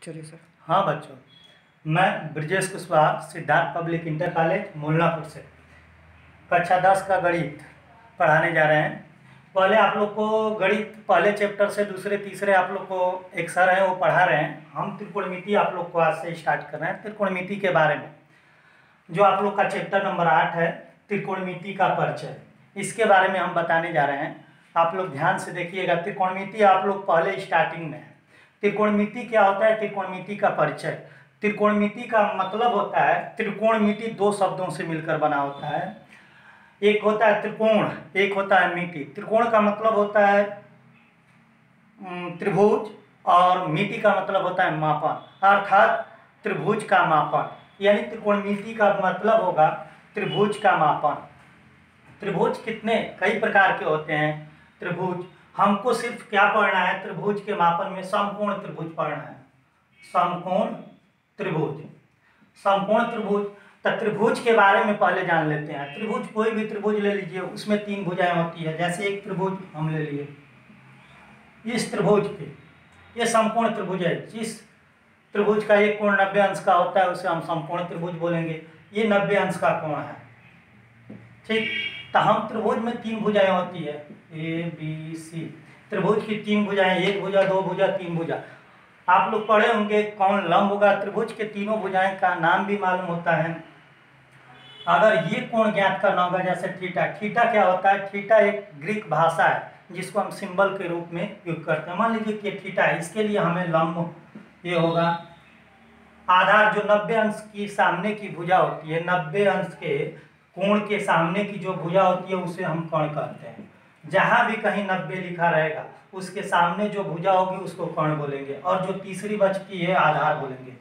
चलिए सर। हाँ बच्चों, मैं Brajesh Kushwaha Siddharth public inter college Mullapur से कक्षा 10 का गणित पढ़ाने जा रहे हैं। पहले आप लोग को गणित पहले चैप्टर से दूसरे तीसरे आप लोग को एक सर हैं वो पढ़ा रहे हैं। हम त्रिकोणमिति आप लोग को आज से स्टार्ट कर रहे हैं त्रिकोणमिति के बारे में। जो आप लोग का चैप्टर नंबर 8 है त्रिकोणमिति का परिचय, इसके बारे में हम बताने जा रहे हैं। आप लोग ध्यान से देखिएगा। त्रिकोणमिति आप लोग पहले स्टार्टिंग में है। त्रिकोणमिति क्या होता है? त्रिकोणमिति का परिचय। त्रिकोणमिति का मतलब होता है, त्रिकोणमिति दो शब्दों से मिलकर बना होता है। एक होता है त्रिकोण, एक होता है मिति। त्रिकोण का मतलब होता है त्रिभुज और मिति का मतलब होता है मापन, अर्थात त्रिभुज का मापन। यानी त्रिकोणमिति का मतलब होगा त्रिभुज का मापन। त्रिभुज कितने कई प्रकार के होते हैं। त्रिभुज हमको सिर्फ क्या पढ़ना है? त्रिभुज के मापन में समकोण त्रिभुज पढ़ना है। समकोण त्रिभुज, समकोण त्रिभुज। तो त्रिभुज के बारे में पहले जान लेते हैं। त्रिभुज कोई भी त्रिभुज ले लीजिए, उसमें 3 भुजाएं होती है। जैसे एक त्रिभुज हम ले लिए, इस त्रिभुज के ये समकोण त्रिभुज है। जिस त्रिभुज का एक कोण 90 अंश का होता है उसे हम समकोण त्रिभुज बोलेंगे। ये 90 अंश का कोण है, ठीक। तो हम त्रिभुज में 3 भुजाएं होती है, ए बी सी। त्रिभुज की 3 भुजाएं, एक भुजा, दो भुजा, 3 भुजा। आप लोग पढ़े होंगे कौन लंब होगा। त्रिभुज के तीनों भुजाएं का नाम भी मालूम होता है। अगर ये कोण ज्ञात करना होगा, जैसे थीटा। थीटा क्या होता है? थीटा एक ग्रीक भाषा है जिसको हम सिंबल के रूप में यूज करते हैं। मान लीजिए कि थीटा है, इसके लिए हमें लंब ये होगा आधार। जो 90 अंश की सामने की भुजा होती है, 90 अंश के कोण के सामने की जो भुजा होती है उसे हम कर्ण कहते हैं। जहां भी कहीं 90 लिखा रहेगा उसके सामने जो भुजा होगी उसको कर्ण बोलेंगे, और जो तीसरी बचती है आधार बोलेंगे।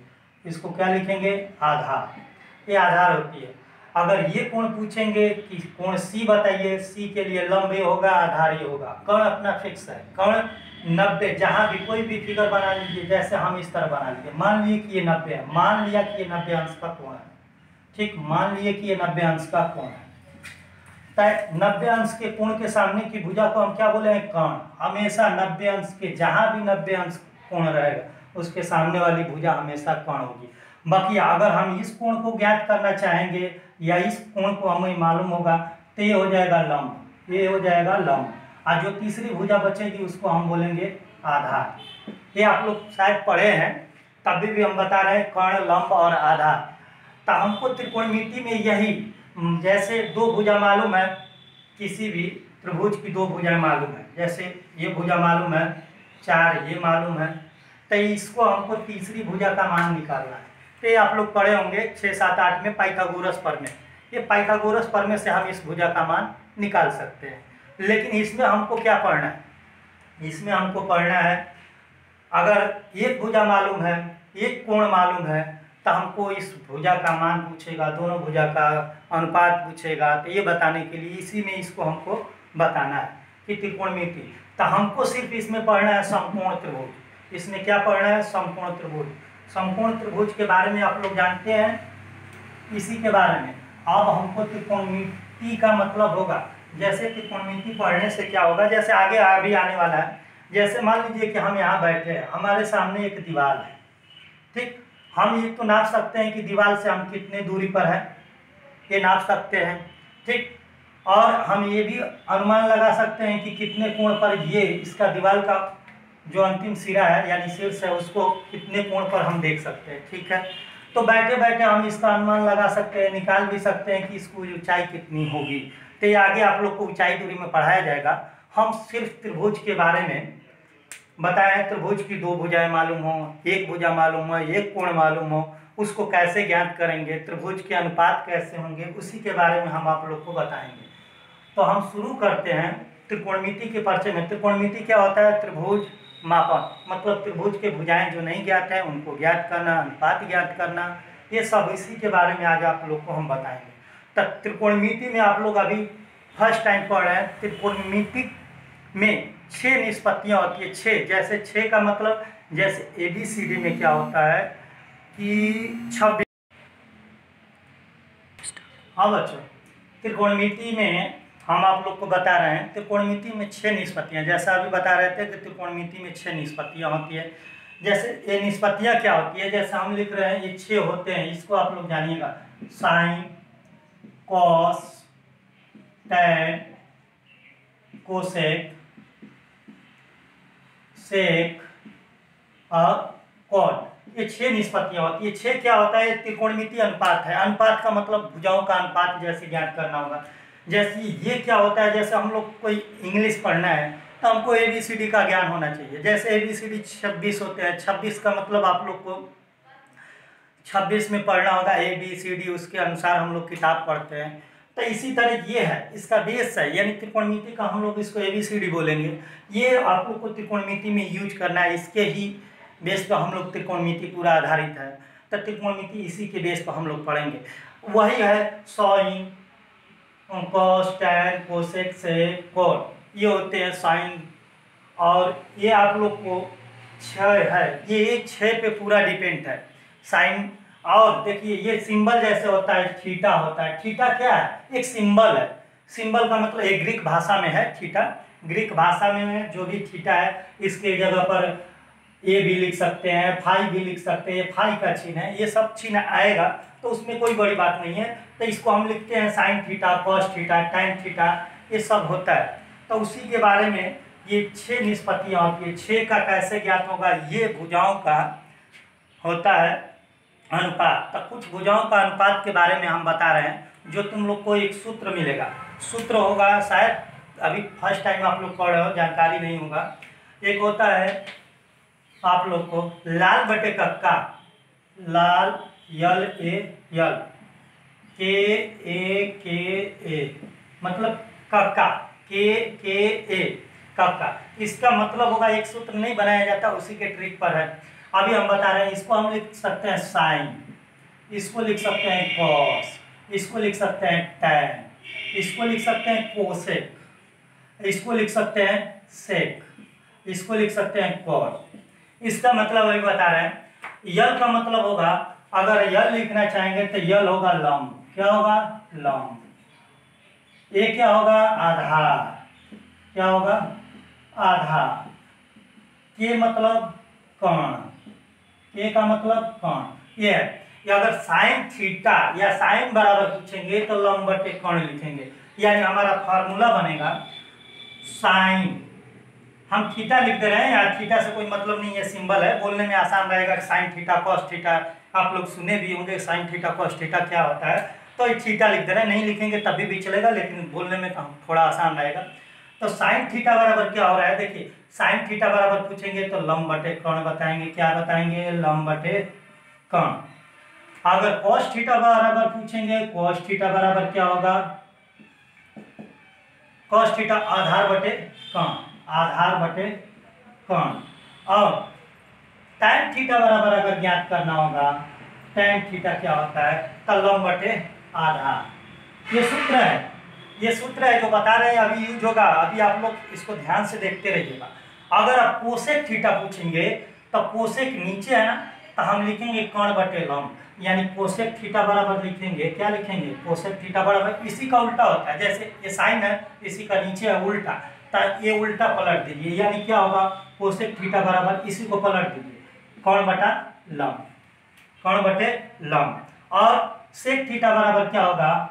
इसको क्या लिखेंगे? आधार। ये आधार होती है। अगर ये कोण पूछेंगे कि कोण सी बताइए, सी के लिए लंब ये होगा, आधार ये होगा। कर्ण अपना फिक्स है। कर्ण 90, जहां भी कोई भी फिगर बना लीजिए, जैसे हम इस तरह बना लीजिए। मान लीजिए कि ये 90 है, मान लिया कि ये 90 अंश का कोण है, ठीक। मान लिए कि ये 90 अंश का कोण है। 90 अंश के कोण के सामने की भुजा को हम क्या बोले? कर्ण। हमेशा 90 अंश के जहां भी 90 अंश कोण रहेगा उसके सामने वाली भुजा हमेशा कर्ण होगी। बाकी अगर हम इस कोण को ज्ञात करना चाहेंगे या इस कोण को हमें मालूम होगा तो ये हो जाएगा लंब, ये हो जाएगा लंब। और जो तीसरी भुजा बचेगी उसको हम बोलेंगे आधार। ये आप लोग शायद पढ़े हैं, तभी भी हम बता रहे हैं कर्ण, लंब और आधार। तो हमको त्रिकोणमिति में यही, जैसे 2 भुजा मालूम है, किसी भी त्रिभुज की 2 भुजाएं मालूम है। जैसे ये भुजा मालूम है, 4 ये मालूम है, तो इसको हमको तीसरी भुजा का मान निकालना है। तो ये आप लोग पढ़े होंगे 6, 7, 8 में पाइथागोरस प्रमेय। ये पाइथागोरस प्रमेय से हम इस भुजा का मान निकाल सकते हैं। लेकिन इसमें हमको क्या पढ़ना है? इसमें हमको पढ़ना है, अगर एक भुजा मालूम है, एक कोण मालूम है, तो हमको इस भुजा का मान पूछेगा, दोनों भुजा का अनुपात पूछेगा। तो ये बताने के लिए इसी में इसको हमको बताना है कि त्रिकोणमिति। तो हमको सिर्फ इसमें पढ़ना है समकोण त्रिभुज। इसमें क्या पढ़ना है? समकोण त्रिभुज। समकोण त्रिभुज के बारे में आप लोग जानते हैं, इसी के बारे में। अब हमको त्रिकोणमिति का मतलब होगा, जैसे त्रिकोणमिति पढ़ने से क्या होगा, जैसे आगे अभी आने वाला है। जैसे मान लीजिए कि हम यहाँ बैठे हैं, हमारे सामने एक दीवार है, ठीक। हम ये तो नाप सकते हैं कि दीवार से हम कितने दूरी पर है, ये नाप सकते हैं, ठीक। और हम ये भी अनुमान लगा सकते हैं कि कितने कोण पर ये इसका दीवार का जो अंतिम सिरा है यानी शीर्ष है उसको कितने कोण पर हम देख सकते हैं, ठीक है। तो बैठे बैठे हम इसका अनुमान लगा सकते हैं, निकाल भी सकते हैं कि इसकी ऊंचाई कितनी होगी। तो ये आगे आप लोग को ऊंचाई दूरी में पढ़ाया जाएगा। हम सिर्फ त्रिभुज के बारे में बताया। त्रिभुज की 2 भुजाएं मालूम हो, एक भुजा मालूम हो, एक कोण मालूम हो, उसको कैसे ज्ञात करेंगे, त्रिभुज के अनुपात कैसे होंगे, उसी के बारे में हम आप लोग को बताएंगे। तो हम शुरू करते हैं त्रिकोणमिति के परिचय में। त्रिकोणमिति क्या होता है? त्रिभुज मापन, मतलब त्रिभुज के भुजाएं जो नहीं ज्ञात है उनको ज्ञात करना, अनुपात ज्ञात करना, ये सब इसी के बारे में आज आप लोग को हम बताएंगे। तो त्रिकोणमिति में आप लोग अभी फर्स्ट टाइम पढ़ रहे हैं। त्रिकोणमिति में 6 निष्पत्तियां होती है। 6, जैसे 6 का मतलब जैसे ABCD में क्या होता है कि 26। हाँ बच्चों, त्रिकोणमिति में हम आप लोग को बता रहे हैं त्रिकोणमिति में 6 निष्पत्तियां, जैसा अभी बता रहे थे कि त्रिकोणमिति में 6 निष्पत्तियां होती है। जैसे ये निष्पत्तियाँ क्या होती है, जैसे हम लिख रहे हैं ये 6 होते हैं, इसको आप लोग जानिएगा, साइन, कॉस, टैन, कोसेक, सेक और कॉट। ये 6 निष्पत्तियां होती है। 6 क्या होता है, त्रिकोणमितीय अनुपात है। अनुपात का मतलब भुजाओं का अनुपात जैसे ज्ञात करना होगा। जैसे ये क्या होता है, जैसे हम लोग कोई इंग्लिश पढ़ना है तो हमको ABCD का ज्ञान होना चाहिए। जैसे ABCD 26 होते हैं, 26 का मतलब आप लोग को 26 में पढ़ना होगा ABCD, उसके अनुसार हम लोग किताब पढ़ते हैं। तो इसी तरह ये है, इसका बेस है, यानी त्रिकोणमिति का हम लोग इसको ABCD बोलेंगे। ये आप लोग को त्रिकोणमिति में यूज करना है, इसके ही बेस पर हम लोग त्रिकोणमिति पूरा आधारित है। तो त्रिकोणमिति इसी के बेस पर हम लोग पढ़ेंगे। वही है साइन, कॉस, टैन, कोसेक, सेक, कॉट, ये होते हैं साइन। और ये आप लोग को 6 है, ये 6 पे पूरा डिपेंड है साइन। और देखिए ये सिंबल जैसे होता है, थीटा होता है। थीटा क्या है, एक सिंबल है। सिंबल का मतलब एक ग्रीक भाषा में है थीटा, ग्रीक भाषा में जो भी थीटा है इसके जगह पर ए भी लिख सकते हैं, फाई भी लिख सकते हैं, फाई का चिन्ह है, ये सब चिन्ह आएगा तो उसमें कोई बड़ी बात नहीं है। तो इसको हम लिखते हैं sine theta, cos theta, tan theta, ये सब होता है। तो उसी के बारे में ये 6 निष्पत्तियां होती है। 6 का कैसे ज्ञात होगा, ये भुजाओं का होता है अनुपात। तो कुछ भुजाओं का अनुपात के बारे में हम बता रहे हैं, जो तुम लोग को एक सूत्र मिलेगा। सूत्र होगा, शायद अभी फर्स्ट टाइम आप लोग पढ़ रहे हो, जानकारी नहीं होगा। एक होता है आप लोग को लाल बटे कक्का, लाल यल ए यल, के ए मतलब कक्का, के ए कक्का। इसका मतलब होगा, एक सूत्र नहीं बनाया जाता, उसी के ट्रिक पर है। अभी हम बता रहे हैं, इसको हम लिख सकते हैं साइन, इसको लिख सकते हैं कॉस, इसको लिख सकते हैं टैन, इसको लिख सकते हैं कोसेक, इसको लिख सकते हैं सेक, इसको लिख सकते हैं कॉट। इसका मतलब वही बता रहे हैं। यल का मतलब होगा, अगर यल लिखना चाहेंगे तो यल होगा लंब। क्या होगा, लंब। ये क्या होगा, आधार। क्या होगा, आधार। के मतलब कर्ण, के का मतलब कर्ण। ये है, या अगर साइन थीटा या साइन बराबर पूछेंगे तो लंब बटे कर्ण लिखेंगे। यानी हमारा फार्मूला बनेगा साइन, हम थीटा लिख दे रहे हैं यार, थीटा से कोई मतलब नहीं है, सिंबल है, बोलने में आसान रहेगा। साइन थीटा कॉस थीटा, आप लोग सुने भी होंगे साइन थीटा कॉस थीटा क्या होता है। तो ये थीटा लिख दे रहे हैं, नहीं लिखेंगे तभी भी चलेगा, लेकिन बोलने में थोड़ा आसान रहेगा। तो साइन थीटा बराबर क्या हो रहा है, देखिए साइन थीटा बराबर पूछेंगे तो लंब बटे कर्ण बताएंगे। क्या बताएंगे, लंब बटे कर्ण। अगर कॉस थीटा बराबर पूछेंगे, कॉस थीटा बराबर क्या होगा, कॉस थीटा आधार बटे कर्ण, आधार बटे कर्ण। और टैन थीटा बराबर अगर ज्ञात करना होगा, टैन थीटा क्या होता है, तो लंब बटे आधार। ये सूत्र है, ये सूत्र है जो बता रहे हैं, अभी यूज होगा। अभी आप लोग इसको ध्यान से देखते रहिएगा। अगर आप कोसेक थीटा पूछेंगे तो कोसेक नीचे है ना, तो हम लिखेंगे कर्ण बटे लंब, यानी कोसेक थीटा बराबर लिखेंगे, क्या लिखेंगे, कोसेक थीटा बराबर, इसी का उल्टा होता है। जैसे ये साइन है, इसी का नीचे है उल्टा, तो ये उल्टा पलट दीजिए, यानी क्या होगा, कोसेक थीटा बराबर इसी को पलट दीजिए, कर्ण बटा लंब, कर्ण बटे लंब। और सेक थीटा बराबर क्या होगा,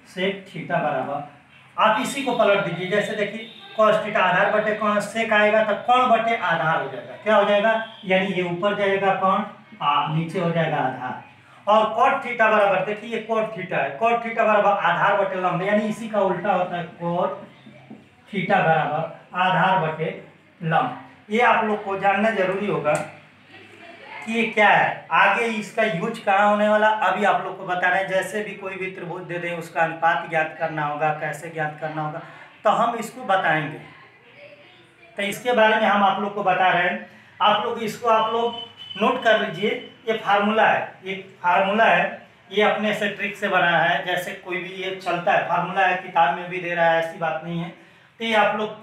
सेक थीटा बराबर आप इसी को पलट दीजिए। जैसे देखिए कॉस थीटा आधार बटे कर्ण, सेक आएगा तो कर्ण बटे आधार हो जाएगा। क्या हो जाएगा, यानी ये ऊपर जाएगा कर्ण, नीचे हो जाएगा आधार। और कॉट थीटा बराबर, देखिए ये कॉट थीटा है, कॉट थीटा बराबर आधार बटे लंब, यानी इसी का उल्टा होता है, कॉट थीटा बराबर आधार बटे लंब। ये आप लोग को जानना जरूरी होगा कि ये क्या है, आगे इसका यूज कहाँ होने वाला, अभी आप लोग को बता रहे हैं। जैसे भी कोई भी त्रिभुज दे दें, उसका अनुपात ज्ञात करना होगा, कैसे ज्ञात करना होगा, तो हम इसको बताएंगे। तो इसके बारे में हम आप लोग को बता रहे हैं, आप लोग इसको आप लोग नोट कर लीजिए। ये फार्मूला है, ये फार्मूला है, ये अपने से ट्रिक से बना है। जैसे कोई भी ये चलता है, फार्मूला है, किताब में भी दे रहा है, ऐसी बात नहीं है। तो ये आप लोग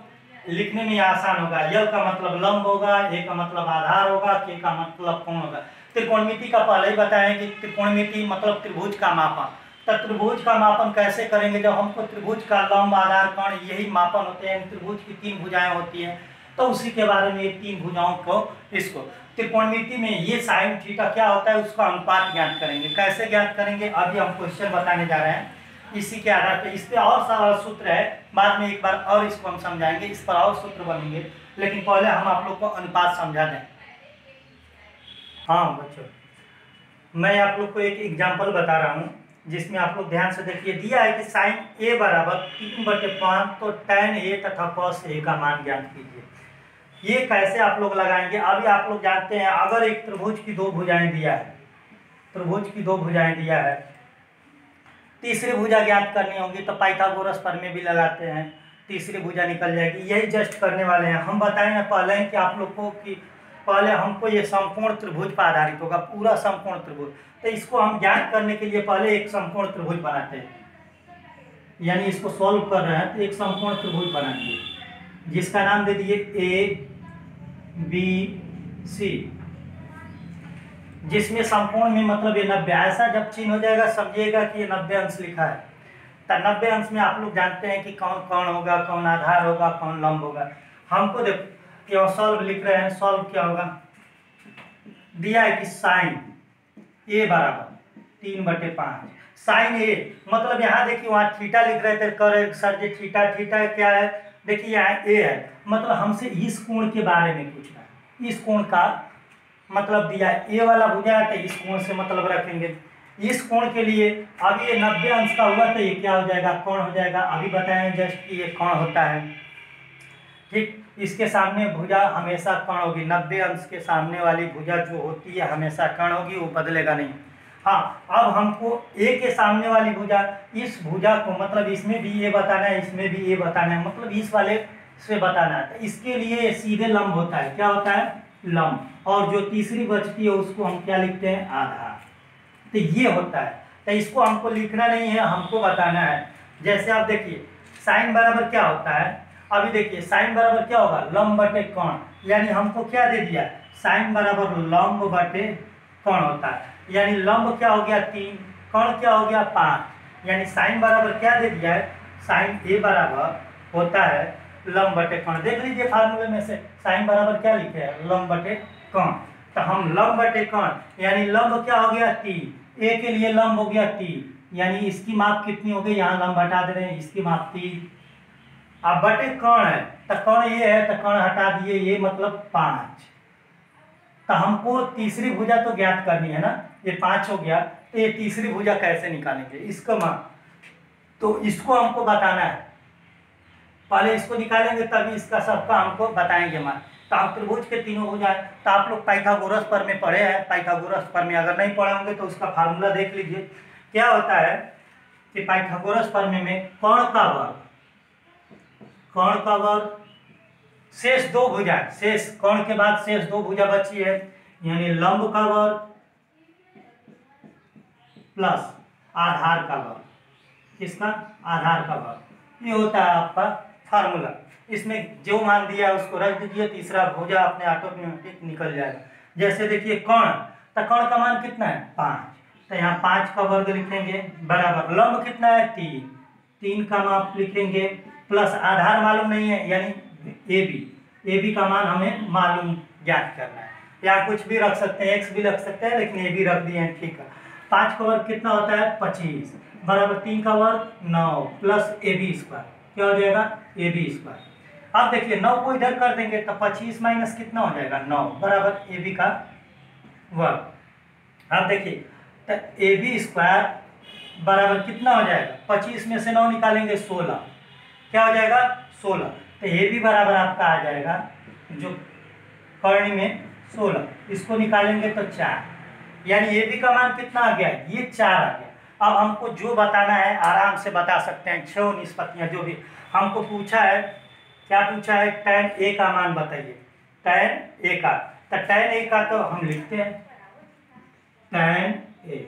लिखने में आसान होगा। यल का मतलब लंब होगा, ए का मतलब आधार होगा, के का मतलब कोण होगा। त्रिकोणमिति का पहले ही बताया कि त्रिकोणमिति मतलब त्रिभुज का मापन। तो त्रिभुज का मापन कैसे करेंगे, जब हमको त्रिभुज का लंब आधार कोण यही मापन होते हैं, त्रिभुज की 3 भुजाएं होती हैं, तो उसी के बारे में ये 3 भुजाओं को, इसको त्रिकोणमिति में ये साइन थीटा क्या होता है उसका अनुपात ज्ञात करेंगे। कैसे ज्ञात करेंगे अभी हम क्वेश्चन बताने जा रहे हैं। इसी के आधार पर इस पे और सारा सूत्र है, बाद में एक बार और इसको हम समझाएंगे, इस पर और सूत्र बनेंगे, लेकिन पहले हम आप लोग को अनुपात समझा दें। हाँ बच्चों, मैं आप लोग को एक एग्जाम्पल बता रहा हूँ जिसमें आप लोग ध्यान से देखिए। दिया है कि साइन ए बराबर 3/5 तो tan ए तथा cos ए का मान ज्ञात कीजिए। ये कैसे आप लोग लगाएंगे अभी आप लोग जानते हैं। अगर एक त्रिभुज की दो भुजाएं दिया है, त्रिभुज की दो भुजाएं दिया है, तीसरी भुजा ज्ञात करनी होगी तो पाइथागोरस प्रमेय भी लगाते हैं, तीसरी भुजा निकल जाएगी। यही जस्ट करने वाले हैं। हम बताएंगे पहले कि आप लोग को कि पहले हमको ये समकोण त्रिभुज पर आधारित होगा, पूरा समकोण त्रिभुज। तो इसको हम ज्ञात करने के लिए पहले एक समकोण त्रिभुज बनाते हैं, यानी इसको सॉल्व कर रहे हैं तो एक समकोण त्रिभुज बना दिए जिसका नाम दे दिए ABC, जिसमें समकोण में मतलब ये 90। ऐसा जब चिन्ह हो जाएगा समझिएगा कि ये 90 अंश लिखा है। तो 90 अंश में आप लोग जानते हैं कि कौन कौन होगा, कौन आधार होगा, कौन लंब होगा। हमको देखो सॉल्व लिख रहे हैं, सॉल्व क्या होगा। दिया है कि साइन ए बराबर 3/5 साइन ए, मतलब यहाँ देखिए वहाँ थीटा लिख रहे थे, कर सर जी थीटा क्या है, देखिए यहाँ ए है, मतलब हमसे इस कोण के बारे में पूछना है। इस कोण का मतलब दिया है, ए वाला भुजा है तो इस कोण से मतलब रखेंगे। इस कोण के लिए अब ये 90 अंश का हुआ तो ये क्या हो जाएगा, कोण हो जाएगा। अभी बताएं जस्ट कि ये कोण होता है, ठीक। इसके सामने भुजा हमेशा कोण होगी, 90 अंश के सामने वाली भुजा जो होती है हमेशा कोण होगी, वो बदलेगा नहीं। हाँ, अब हमको ए के सामने वाली भुजा, इस भुजा को मतलब इसमें भी ये बताना है, इसमें भी ये बताना है, मतलब इस वाले से बताना है। तो इसके लिए सीधे लंब होता है, क्या होता है, लंब। और जो तीसरी बचती है उसको हम क्या लिखते हैं, आधार। तो ये होता है। तो इसको हमको लिखना नहीं है, हमको बताना है। जैसे आप देखिए साइन बराबर क्या होता है, अभी देखिए साइन बराबर क्या होगा, लंब बटे कोण। यानी हमको क्या दे दिया, साइन बराबर लंब बटे कोण होता है। यानी लंब क्या हो गया 3, कोण क्या हो गया 5। यानी साइन बराबर क्या दे दिया है, साइन ए बराबर होता है लंब बटे कोण। देख लीजिए फार्मूले में से साइन बराबर क्या लिखे है, लंब बटे कोण। तो हम लंब बटे कोण यानी लंब क्या हो गया 3, ए के लिए लंब हो गया 3, यानी इसकी माप कितनी हो गई, यहाँ लंब हटा दे रहे हैं, इसकी माप 3। अब बटे कोण है तो कोण ये है तो कोण हटा दिए, ये मतलब 5। तो हमको तीसरी भुजा तो ज्ञात करनी है ना, ये 5 हो गया, तो ये तीसरी भुजा कैसे निकालेंगे, इसका मान तो इसको हमको बताना है। पहले इसको निकालेंगे तभी इसका सबका हमको बताएंगे मान। तो आप त्रिभुज के तीनों भुजाएं, तो आप लोग पाइथागोरस प्रमेय पढ़े हैं, पाइथागोरस प्रमेय अगर नहीं पढ़े होंगे तो उसका फार्मूला देख लीजिए। क्या होता है कि पाइथागोरस प्रमेय में कोण का वर्ग, कोण का वर्ग शेष दो भुजा, शेष कोण के बाद शेष दो भुजा बची है, यानी लंब का वर्ग प्लस आधार का वर्ग। किसका, आधार का वर्ग। ये होता है आपका फार्मूला। इसमें जो मान दिया है उसको रख दीजिए, तीसरा भुजा अपने ऑटोमेटिक निकल जाएगा। जैसे देखिए कोण, तो कोण का मान कितना है 5, तो यहाँ 5 का वर्ग लिखेंगे बराबर लंब कितना है 3, 3 का माप लिखेंगे प्लस आधार मालूम नहीं है यानी ए बी का मान हमें मालूम ज्ञात करना है। या कुछ भी रख सकते हैं, एक्स भी रख सकते हैं, लेकिन ए भी रख दिए हैं, ठीक है। 5 का वर्ग कितना होता है 25 बराबर 3 का वर्ग 9 प्लस ए बी स्क्वायर, क्या हो जाएगा ए बी स्क्वायर। अब देखिए 9 को इधर कर देंगे तो 25 माइनस कितना हो जाएगा 9 बराबर ए बी का वर्ग। अब देखिए तो ए बी स्क्वायर बराबर कितना हो जाएगा, 25 में से 9 निकालेंगे 16, क्या हो जाएगा 16। तो ए बी बराबर आपका आ जाएगा जो कर्ण में 16, इसको निकालेंगे तो 4, यानी ए बी का मान कितना आ गया, ये 4 आ गया। अब हमको जो बताना है आराम से बता सकते हैं, 6 निष्पत्तियां जो भी हमको पूछा है। क्या पूछा है, tan ए का मान बताइए, tan ए का। तो tan ए का तो हम लिखते हैं tan ए,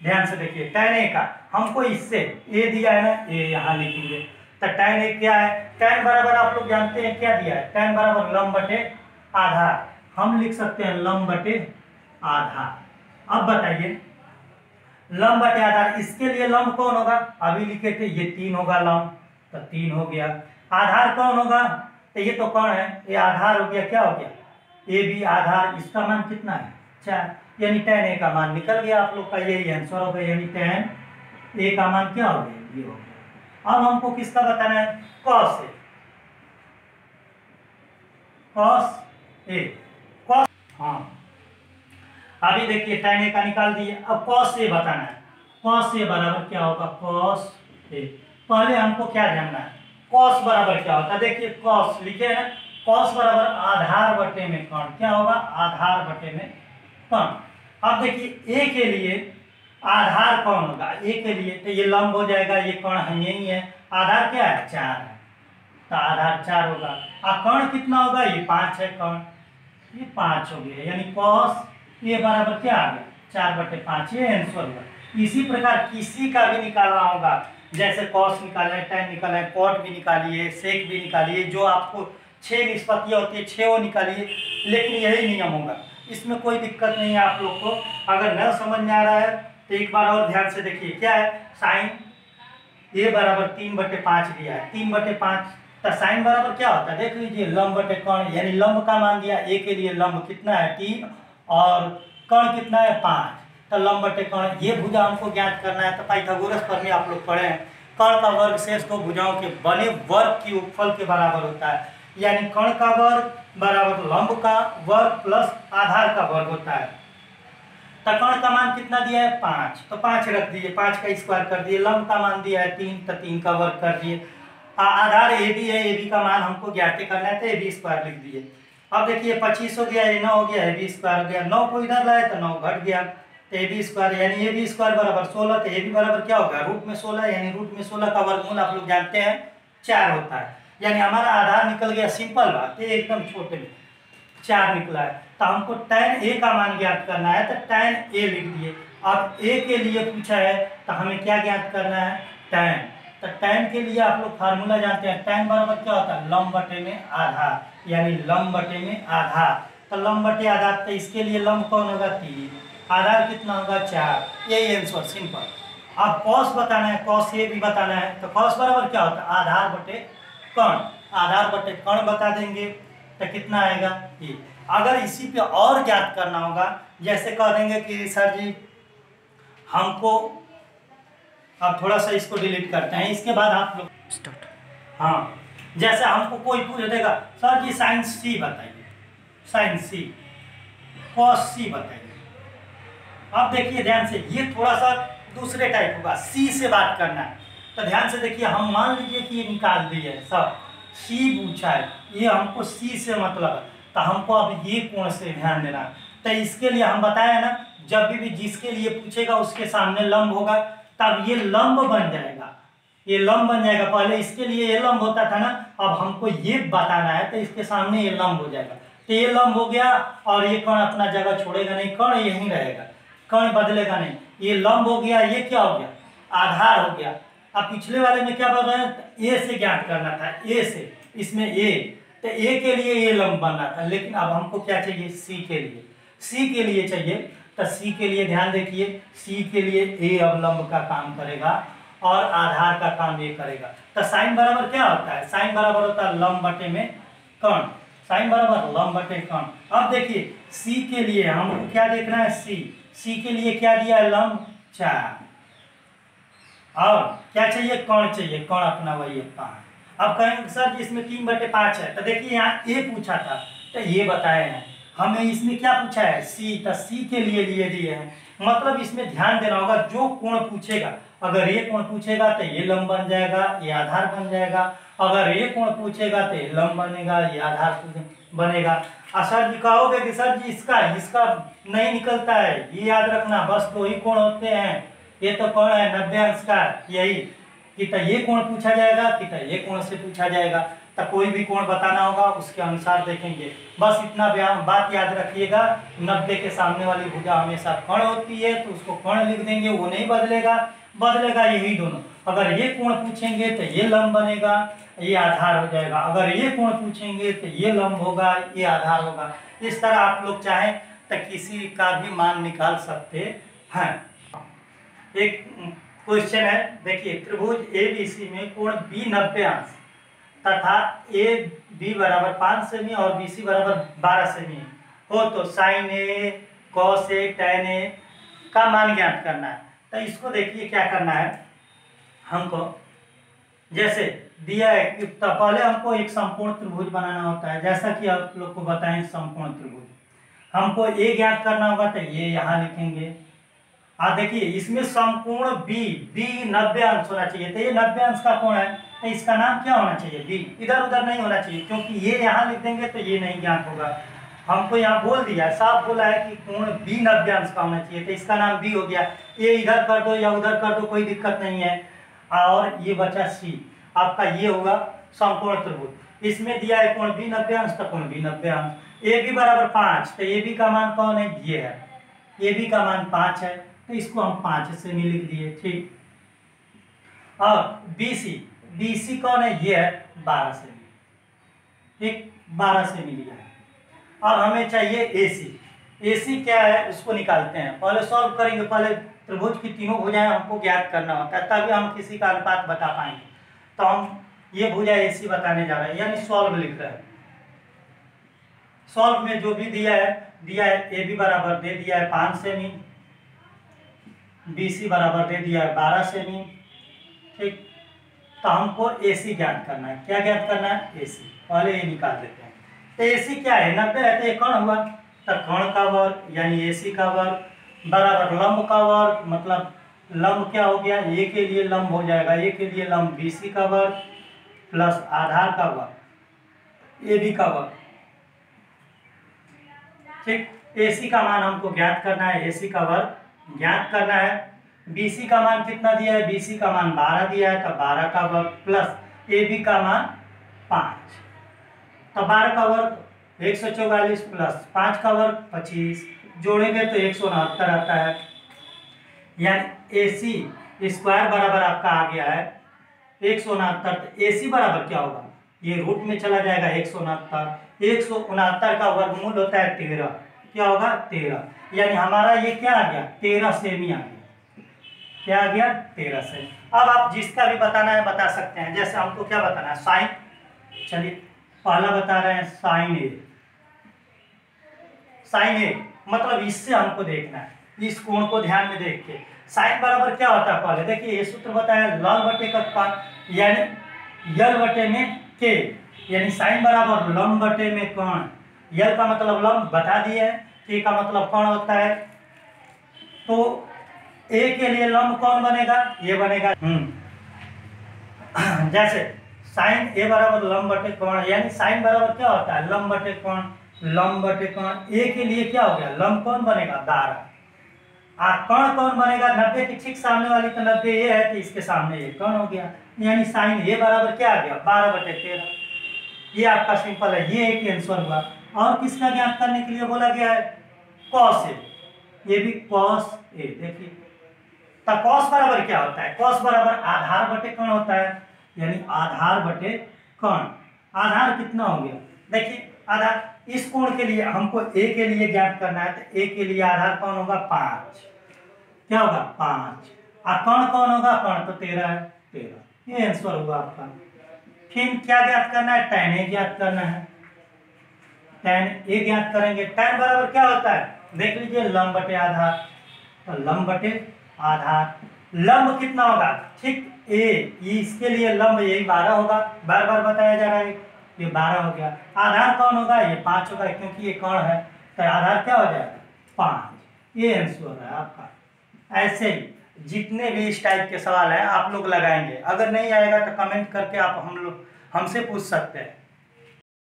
ध्यान से देखिए tan ए का हमको इससे ए दिया है ना, ए यहाँ लिखेंगे। तो tan ए क्या है, tan बराबर आप लोग जानते हैं क्या दिया है, tan बराबर लंब बटे आधार, हम लिख सकते हैं लंब बटे आधार। अब बताइए लंब बटे आधार, इसके लिए लंब कौन होगा, अभी लिखे थे ये 3 होगा लंब, तो 3 हो गया। आधार कौन होगा, तो ये तो कौन है, ये आधार हो गया, क्या हो गया ए बी आधार, इसका मान कितना है 4, यानी tan ए का मान निकल गया। आप लोग का यही आंसर हो गया, यानी tan ए का मान क्या हो गया, ये हो गया। अब हमको किसका बताना है, cos ए, cos ए, cos, हाँ अभी देखिए tan ए का निकाल दिए, अब cos ए बताना है। cos ए बराबर क्या होगा, cos ए। पहले हमको क्या जानना है, cos बराबर क्या होता है, देखिए cos लिखे है ना, cos बराबर आधार बटे में कर्ण, क्या होगा, आधार बटे में कर्ण। अब देखिए a के लिए आधार कौन होगा, a के लिए तो ये लंब हो जाएगा, ये कर्ण है यही है, आधार क्या है 4 है, तो आधार 4 होगा। और कर्ण कितना होगा, ये 5 है कर्ण, ये 5 हो गया, यानी cos ए बराबर क्या आ गया 4/5, ये आंसर होगा। इसी प्रकार किसी का भी निकालना होगा, जैसे cos निकाला है, tan निकाला है, cot भी निकालिए, sec भी निकालिए, जो आपको 6 निष्पत्तियां होती है 6 वो निकालिए, लेकिन यही नियम होगा, इसमें कोई दिक्कत नहीं है। आप लोग को अगर न समझ में आ रहा है तो एक बार और ध्यान से देखिए, क्या है, साइन ए बराबर 3/5 दिया है, 3/5, तो साइन बराबर क्या होता है, देख लीजिए लंब बटे कर्ण, यानी लंब का मान दिया, ए के लिए लंब कितना है 3 और कर्ण कितना है 5, तो लंब बटे कर्ण, ये भुजा हमको ज्ञात करना है। तो पाइथागोरस पर में आप लोग पढ़े हैं, कर्ण का वर्ग शेष दो भुजाओं के बने वर्ग की उपफल के बराबर होता है, यानी कर्ण का वर्ग बराबर लंब का वर्ग प्लस आधार का वर्ग होता है। तो कर्ण का मान कितना दिया है 5, तो 5 रख दिए, 5 का स्क्वायर कर दिए, लंब का मान दिया है 3, तो 3 का वर्ग कर दिए। आधार ए बी है, ए बी का मान हमको ज्ञात करना है, तो ए बी स्क्वायर लिख दिए। अब देखिए 25 हो गया, ये 9 हो गया, ए बी स्क्वायर हो गया, 9 को इधर लाए तो 9 घट गया, तो ए बी स्क्वायर, यानी ए बी स्क्वायर बराबर 16, तो ए बी बराबर क्या होगा, रूट में 16, यानी रूट में 16 का वर्गमूल आप लोग जानते हैं 4 होता है, यानी हमारा आधार निकल गया। सिंपल बात है, एकदम छोटे में 4 निकला है, तो हमको tan ए का मान ज्ञात करना है, तो tan ए लिख दिए। अब ए के लिए पूछा है तो हमें क्या ज्ञात करना है, tan, तो tan के लिए आप लोग फार्मूला जानते हैं, tan बराबर क्या होता है, लंब बटे में आधार, यानी लंब बटे में आधार, तो लंब बटे आधार, तो इसके लिए लंब कौन होगा 3, आधार कितना होगा 4, यही आंसर सिंपल। अब cos बताना है, cos ए भी बताना है, तो cos बराबर क्या होता है, आधार बटे कर्ण, आधार बटे कर्ण बता देंगे तो कितना आएगा ये। अगर इसी पे और ज्ञात करना होगा, जैसे कह देंगे कि सर जी हमको, अब थोड़ा सा इसको डिलीट करते हैं, इसके बाद आप लोग स्टार्ट, हाँ जैसे हमको कोई पूछ देगा सर जी साइन सी बताइए, साइन सी, कॉस सी बताइए। अब देखिए ध्यान से, ये थोड़ा सा दूसरे टाइप होगा, सी से बात करना है, तो ध्यान से देखिए, हम मान लीजिए कि ये निकाल दिए सब, सी पूछा है, ये हमको सी से मतलब है, तो हमको अब ये कोण से ध्यान देना है। तो इसके लिए हम बताया ना, जब भी जिसके लिए पूछेगा उसके सामने लंब होगा, तब ये लंब बन जाएगा, ये लंब बन जाएगा। पहले इसके लिए ये लंब होता था ना, अब हमको ये बताना है तो इसके सामने ये लंब हो जाएगा, तो ये लंब हो गया, और ये कर्ण अपना जगह छोड़ेगा नहीं, कर्ण यहीं रहेगा, कर्ण बदलेगा नहीं, ये लंब हो गया, ये क्या हो गया, आधार हो गया। अब पिछले वाले में क्या बोल रहे हैं, ए से ज्ञात करना था, ए से, इसमें ए, तो ए के लिए ये लंब बनना था, लेकिन अब हमको क्या चाहिए, सी के लिए, सी के लिए चाहिए, तो सी के लिए ध्यान देखिए, सी के लिए ए अब लंब का काम करेगा और आधार का काम ये करेगा। तो साइन बराबर क्या होता है, साइन बराबर होता है लंब बटे में कर्ण, साइन बराबर लंब बटे कर्ण। अब देखिए सी के लिए हमको क्या देखना है, सी के लिए क्या दिया है, लंब 4, और क्या चाहिए, कर्ण चाहिए, कर्ण अपना वही है 5। अब कहेंगे सर जी इसमें 3/5 है, तो देखिए यहाँ ए पूछा था तो ये बताए हैं, हमें इसमें क्या पूछा है, सी, तो सी के लिए दिए हैं, मतलब इसमें ध्यान देना होगा, जो कोण पूछेगा, अगर ये कोण पूछेगा तो ये लंब बन जाएगा, ये आधार बन जाएगा, अगर ये कोण पूछेगा तो ये लंब बनेगा, ये आधार बनेगा। और सर जी कहोगे कि सर जी इसका नहीं निकलता है, ये याद रखना, बस 2 ही कोण होते हैं, ये तो कोण है 90 अंश का, यही कि तो ये कोण पूछा जाएगा कि तो ये कोण से पूछा जाएगा, तो कोई भी कोण बताना होगा उसके अनुसार देखेंगे। बस इतना बात याद रखिएगा, 90 के सामने वाली भुजा हमेशा कर्ण होती है, तो उसको कर्ण लिख देंगे, वो नहीं बदलेगा यही दोनों। अगर ये कोण पूछेंगे तो ये लंब बनेगा, ये आधार हो जाएगा, अगर ये कोण पूछेंगे तो ये लंब होगा, ये आधार होगा। इस तरह आप लोग चाहें तो किसी का भी मान निकाल सकते हैं। एक क्वेश्चन है, देखिए त्रिभुज एबीसी में कोण बी 90 अंश तथा ए बी बराबर 5 सेमी और बी सी बराबर 12 सेमी हो तो sign A cos A tan A का मान ज्ञात करना है। तो इसको देखिए क्या करना है हमको, जैसे दिया है कि तो पहले हमको एक संपूर्ण त्रिभुज बनाना होता है, जैसा कि आप लोग को बताएं संपूर्ण त्रिभुज हमको ए ज्ञात करना होगा तो ये यहाँ लिखेंगे। देखिए इसमें संपूर्ण बी 90 अंश होना चाहिए, तो ये 90 अंश का कोण है तो इसका नाम क्या होना चाहिए बी, इधर उधर नहीं होना चाहिए, क्योंकि ये यहाँ लिख देंगे तो ये नहीं ज्ञात होगा। हमको यहाँ बोल दिया है, साफ बोला है कि कोण बी 90 अंश का होना चाहिए, तो इसका नाम बी हो गया। ये इधर कर दो या उधर कर दो कोई दिक्कत नहीं है। और ये बचा सी, आपका ये होगा संपूर्ण त्रिभुज। इसमें दिया है कोण बी 90 अंश, तो कोण बी 90 अंश। ए बी बराबर 5, तो ए बी का मान कौन है, ये है, ए बी का मान 5 है, तो इसको हम 5 से में लिख दिए, ठीक। और बी सी कौन है, ये है 12 से, ठीक, 12 से मिल गया। अब हमें चाहिए ए सी क्या है उसको निकालते हैं, पहले सॉल्व करेंगे। पहले त्रिभुज की तीनों भुजाएं हमको ज्ञात करना होता है, तभी हम किसी का अनुपात बता पाएंगे। तो हम ये भुजा ए सी बताने जा रहे हैं, यानी सॉल्व लिख रहे हैं। सॉल्व में जो भी दिया है ए बी बराबर दे दिया है 5 सेमी, बी सी बराबर दे दिया है 12 सेमी, ठीक। तो हमको ए सी ज्ञात करना है। क्या ज्ञात करना है, ए सी। पहले ये निकाल देते हैं। तो ए सी क्या है, 90 है, तो ये कौन हुआ, तो कर्ण का वर्ग यानी ए सी का वर्ग बराबर लंब का वर्ग, मतलब लंब क्या हो गया, ए के लिए लंब हो जाएगा, ए के लिए लंब बी सी का वर्ग प्लस आधार का वर्ग ए बी का वर्ग, ठीक। ए सी का मान हमको ज्ञात करना है, ए सी का वर्ग ज्ञात करना है। बी सी का मान कितना दिया है, बी सी का मान 12 दिया है, तो 12 का वर्ग प्लस ए बी का मान 5, तो 12 का वर्ग 144 प्लस 5 का वर्ग 25, जोड़ेंगे तो 169 आता है। यानी ए सी स्क्वायर बराबर आपका आ गया है 169। तो ए सी बराबर क्या होगा, ये रूट में चला जाएगा 169 का वर्गमूल होता है 13, क्या होगा 13, यानी हमारा ये क्या आ गया 13 सेमी आ गया। क्या आ गया 13 सेमी। अब आप जिसका भी बताना है बता सकते हैं, जैसे हमको क्या बताना है साइन, चलिए पहला बता रहे हैं साइन ए, मतलब इससे हमको देखना है, इस कोण को ध्यान में देख के। साइन बराबर क्या होता है, पहले देखिए ये सूत्र बताया लल बटे का कोण यानी यल बटे में के, यानी साइन बराबर लंब बटे में कोण। यल का मतलब लंब बता दिए है, के का मतलब कोण होता है। तो ए के लिए लंब कौन बनेगा, ये बनेगा जैसे साइन ए बराबर लंब बटे कोण, यानी साइन बराबर क्या होता है लंब बटे कोण, लंब बटे कोण। ए के लिए क्या हो गया लंब कौन बनेगा 12, कोण कौन बनेगा 90 के ठीक सामने वाली, तो 90 ये है तो इसके सामने ये कौन हो गया, यानी साइन ए बराबर क्या आ गया 12/13। ये आपका सिंपल है, ये एक आंसर हुआ। और किसका ज्ञात करने के लिए बोला गया है कॉस ए, ये भी कॉस ए। देखिए तो कॉस बराबर क्या होता है, कॉस बराबर आधार बटे कोण होता है, यानी आधार बटे कोण। आधार कितना हो गया, देखिए आधार इस कोण के लिए हमको ए के लिए ज्ञात करना है, तो ए के लिए आधार कौन होगा 5, क्या होगा 5, और कोण कौन होगा, कोण तो 13 है 13, ये आंसर हुआ आपका। फिर क्या ज्ञात करना है, tan ए ज्ञात करना है, tan ए ज्ञात करेंगे। tan बराबर क्या होता है, देख लीजिए लंब बटे आधार, तो लंब बटे आधार, लंब कितना होगा, ठीक ए, इसके लिए लंब यही 12 होगा, बार बार बताया जा रहा है, ये 12 हो गया। आधार कौन होगा, ये 5 होगा, क्योंकि ये कोण है, तो आधार क्या हो जाएगा 5, ये आंसर है आपका। ऐसे ही जितने भी इस टाइप के सवाल हैं आप लोग लगाएंगे, अगर नहीं आएगा तो कमेंट करके आप हमसे पूछ सकते हैं।